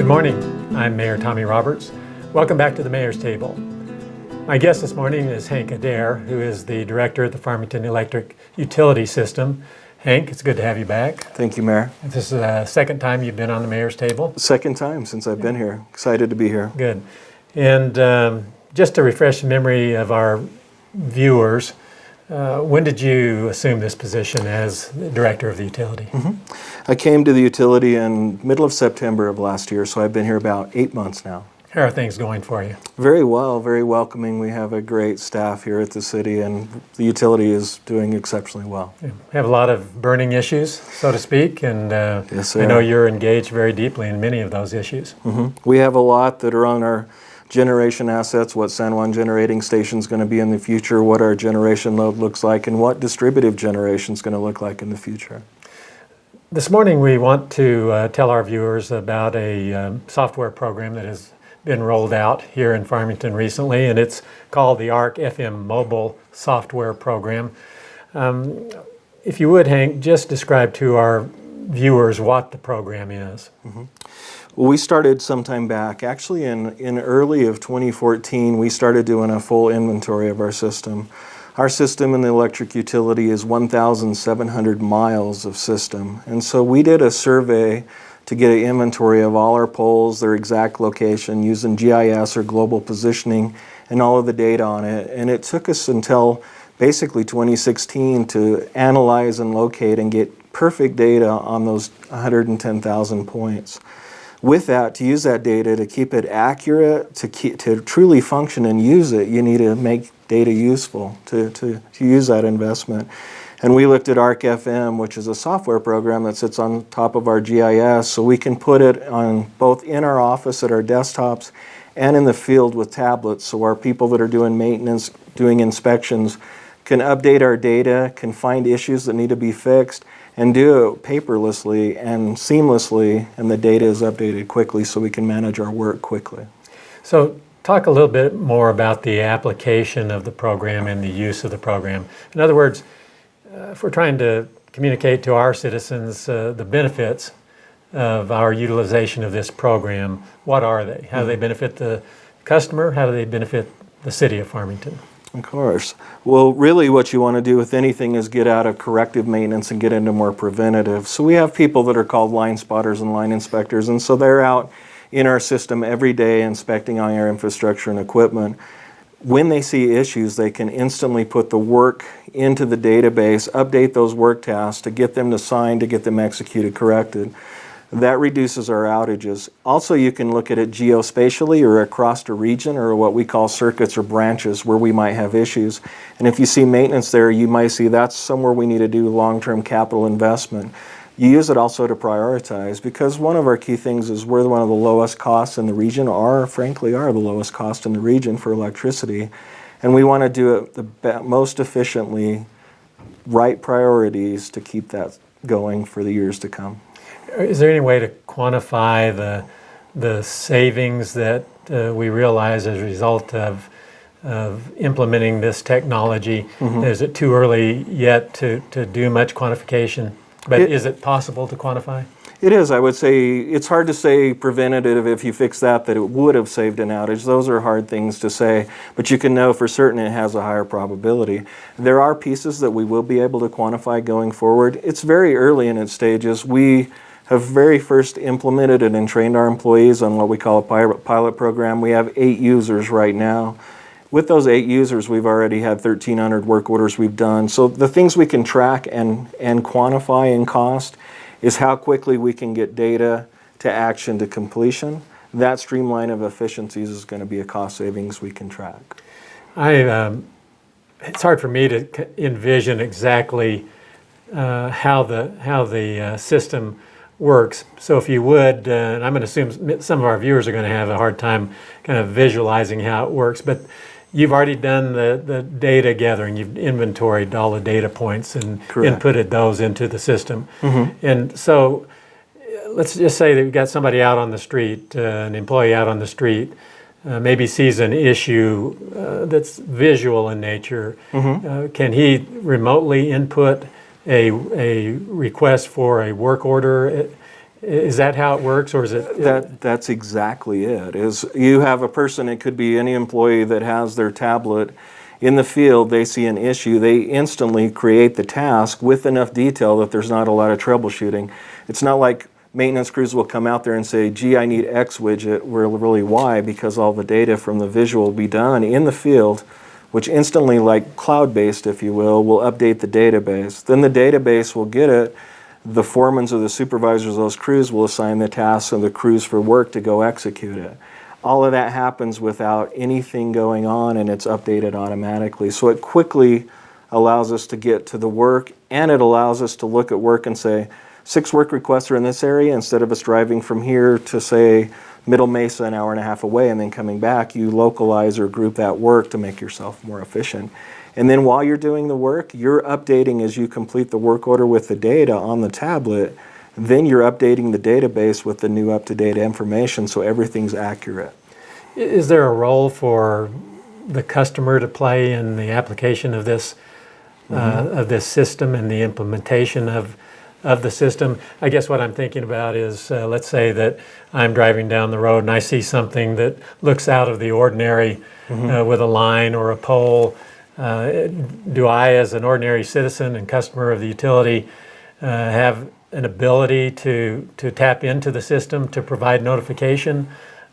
morning. I'm Mayor Tommy Roberts. Welcome back to the Mayor's Table. My guest this morning is Hank Adair, who is the Director of the Farmington Electric Utility System. Hank, it's good to have you back. Thank you, Mayor. This is the second time you've been on the Mayor's Table. Second time since I've been here. Excited to be here. Good. And just to refresh the memory of our viewers, when did you assume this position as the Director of the Utility? I came to the utility in middle of September of last year, so I've been here about 8 months now. How are things going for you? Very well, very welcoming. We have a great staff here at the city, and the utility is doing exceptionally well. We have a lot of burning issues, so to speak, and Yes, sir. I know you're engaged very deeply in many of those issues. We have a lot that are on our generation assets, what San Juan Generating Station is going to be in the future, what our generation load looks like, and what distributive generation is going to look like in the future. This morning we want to tell our viewers about a software program that has been rolled out here in Farmington recently, and it's called the ArcFM Mobile software program. If you would, Hank, just describe to our viewers what the program is. Well, we started sometime back, actually in early of 2014, we started doing a full inventory of our system. Our system in the electric utility is 1,700 miles of system, and so we did a survey to get an inventory of all our poles, their exact location, using GIS or global positioning and all of the data on it. And it took us until basically 2016 to analyze and locate and get perfect data on those 110,000 points. With that, to use that data, to keep it accurate, to truly function and use it, you need to make data useful to use that investment. And we looked at ArcFM, which is a software program that sits on top of our GIS, so we can put it on both in our office at our desktops and in the field with tablets, so our people that are doing maintenance, doing inspections, can update our data, can find issues that need to be fixed, and do it paperlessly and seamlessly, and the data is updated quickly so we can manage our work quickly. So talk a little bit more about the application of the program and the use of the program. In other words, if we're trying to communicate to our citizens the benefits of our utilization of this program, what are they? How do they benefit the customer? How do they benefit the city of Farmington? Of course. Well, really what you want to do with anything is get out of corrective maintenance and get into more preventative. So we have people that are called line spotters and line inspectors, and so they're out in our system every day inspecting on our infrastructure and equipment. When they see issues, they can instantly put the work into the database, update those work tasks to get them to sign, to get them executed, corrected. That reduces our outages. Also, you can look at it geospatially or across a region or what we call circuits or branches where we might have issues. And if you see maintenance there, you might see that's somewhere we need to do long-term capital investment. You use it also to prioritize, because one of our key things is we're one of the lowest costs in the region, or frankly are the lowest cost in the region for electricity. And we want to do it the most efficiently, right priorities to keep that going for the years to come. Is there any way to quantify the savings that we realize as a result of implementing this technology? Is it too early yet to do much quantification? But is it possible to quantify? It is. I would say it's hard to say preventative if you fix that it would have saved an outage. Those are hard things to say, but you can know for certain it has a higher probability. There are pieces that we will be able to quantify going forward. It's very early in its stages. We have very first implemented it and trained our employees on what we call a pilot program. We have 8 users right now. With those 8 users, we've already had 1,300 work orders we've done. So the things we can track and quantify in cost is how quickly we can get data to action to completion. That streamline of efficiencies is going to be a cost savings we can track. It's hard for me to envision exactly how the system works. So if you would, and I'm going to assume some of our viewers are going to have a hard time kind of visualizing how it works, but you've already done the data gathering. You've inventoried all the data points and inputted those into the system. And so let's just say that we've got somebody out on the street, an employee out on the street, maybe sees an issue that's visual in nature. Can he remotely input a request for a work order Is that how it works, or is it? That's exactly it. Is you have a person, it could be any employee that has their tablet in the field, they see an issue, they instantly create the task with enough detail that there's not a lot of troubleshooting. It's not like maintenance crews will come out there and say, gee, I need X widget, really Y, because all the data from the visual will be done in the field, which instantly, like cloud-based, if you will update the database. Then the database will get it. The foremans or the supervisors of those crews will assign the tasks and the crews for work to go execute it. All of that happens without anything going on, and it's updated automatically. So it quickly allows us to get to the work, and it allows us to look at work and say, 6 work requests are in this area. Instead of us driving from here to, say, Middle Mesa, an hour and a half away, and then coming back, you localize or group that work to make yourself more efficient. And then while you're doing the work, you're updating as you complete the work order with the data on the tablet. Then you're updating the database with the new up-to-date information, so everything's accurate. Is there a role for the customer to play in the application of this system and the implementation of the system? I guess what I'm thinking about is, let's say that I'm driving down the road and I see something that looks out of the ordinary with a line or a pole. Do I, as an ordinary citizen and customer of the utility, have an ability to tap into the system to provide notification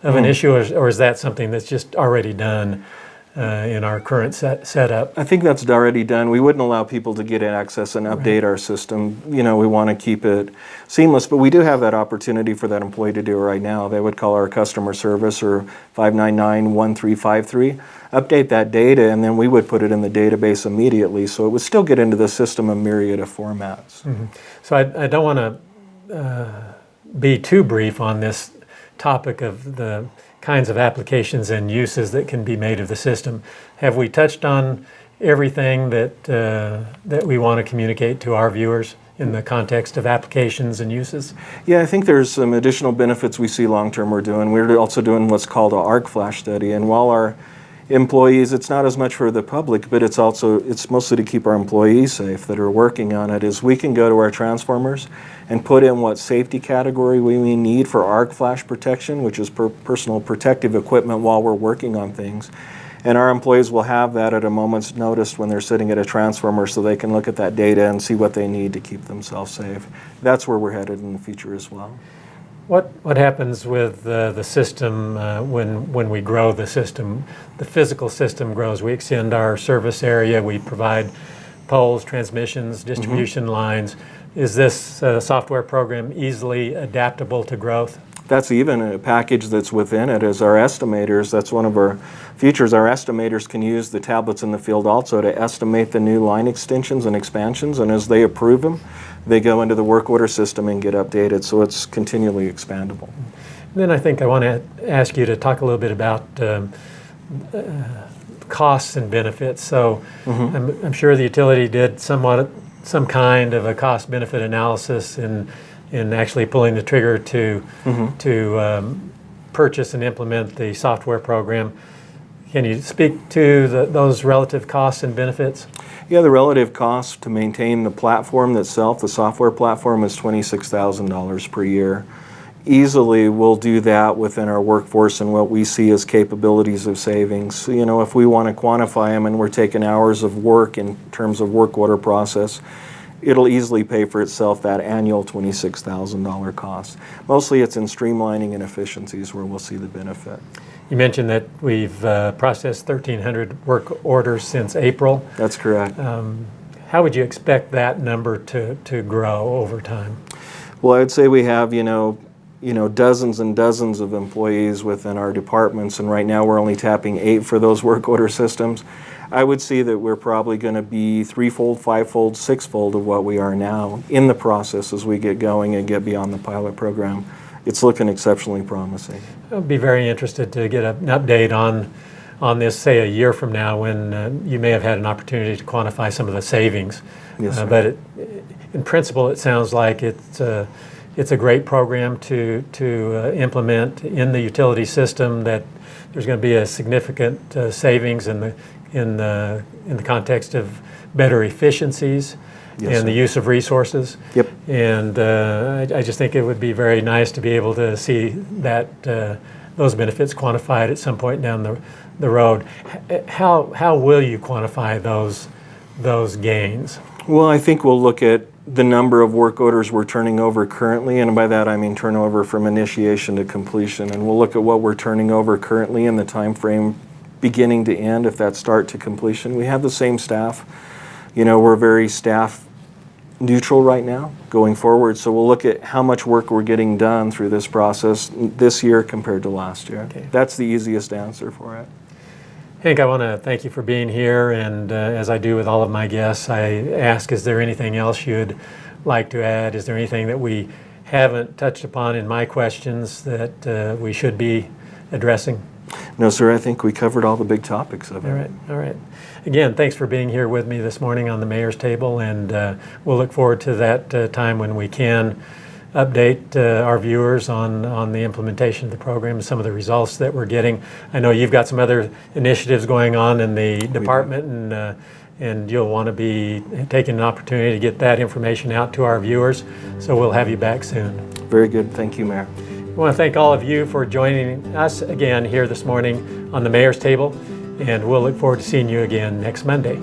of an issue, or is that something that's just already done in our current setup? I think that's already done. We wouldn't allow people to get access and update our system. You know, we want to keep it seamless, but we do have that opportunity for that employee to do it right now. They would call our customer service or 599-1353, update that data, and then we would put it in the database immediately, so it would still get into the system a myriad of formats. So I don't want to be too brief on this topic of the kinds of applications and uses that can be made of the system. Have we touched on everything that we want to communicate to our viewers in the context of applications and uses? Yeah, I think there's some additional benefits we see long-term we're doing. We're also doing what's called an arc flash study, and while our employees, it's not as much for the public, but it's mostly to keep our employees safe that are working on it, is we can go to our transformers and put in what safety category we need for arc flash protection, which is personal protective equipment while we're working on things. And our employees will have that at a moment's notice when they're sitting at a transformer, so they can look at that data and see what they need to keep themselves safe. That's where we're headed in the future as well. What happens with the system when we grow the system? The physical system grows. We extend our service area. We provide poles, transmissions, distribution lines. Is this software program easily adaptable to growth? That's even a package that's within it is our estimators. That's one of our features. Our estimators can use the tablets in the field also to estimate the new line extensions and expansions, and as they approve them, they go into the work order system and get updated, so it's continually expandable. Then I think I want to ask you to talk a little bit about costs and benefits. So I'm sure the utility did some kind of a cost-benefit analysis in actually pulling the trigger to purchase and implement the software program. Can you speak to those relative costs and benefits? Yeah, the relative cost to maintain the platform itself, the software platform, is $26,000 per year. Easily, we'll do that within our workforce and what we see as capabilities of savings. You know, if we want to quantify them and we're taking hours of work in terms of work order process, it'll easily pay for itself, that annual $26,000 cost. Mostly it's in streamlining and efficiencies where we'll see the benefit. You mentioned that we've processed 1,300 work orders since April. That's correct. How would you expect that number to grow over time? Well, I'd say we have, dozens and dozens of employees within our departments, and right now we're only tapping 8 for those work order systems. I would see that we're probably going to be 3-fold, 5-fold, 6-fold of what we are now in the process as we get going and get beyond the pilot program. It's looking exceptionally promising. I'd be very interested to get an update on this, say, a year from now, when you may have had an opportunity to quantify some of the savings. Yes, sir. But in principle, it sounds like it's a great program to implement in the utility system, that there's going to be a significant savings in in the context of better efficiencies Yes, and sir. the use of resources. Yep. And I just think it would be very nice to be able to see that those benefits quantified at some point down the road. How will you quantify those gains? Well, I think we'll look at the number of work orders we're turning over currently, and by that I mean turnover from initiation to completion. And we'll look at what we're turning over currently in the time frame beginning to end, if that's start to completion. We have the same staff. We're very staff neutral right now going forward, so we'll look at how much work we're getting done through this process this year compared to last year. Okay. That's the easiest answer for it. Hank, I want to thank you for being here, and as I do with all of my guests, I ask, is there anything else you'd like to add? Is there anything that we haven't touched upon in my questions that we should be addressing? No, sir, I think we covered all the big topics of it. All right. Again, thanks for being here with me this morning on the Mayor's Table, and we'll look forward to that time when we can update our viewers on the implementation of the program and some of the results that we're getting. I know you've got some other initiatives going on in the department, and you'll want to be taking an opportunity to get that information out to our viewers, so we'll have you back soon. Very good. Thank you, Mayor. I want to thank all of you for joining us again here this morning on the Mayor's Table, and we'll look forward to seeing you again next Monday.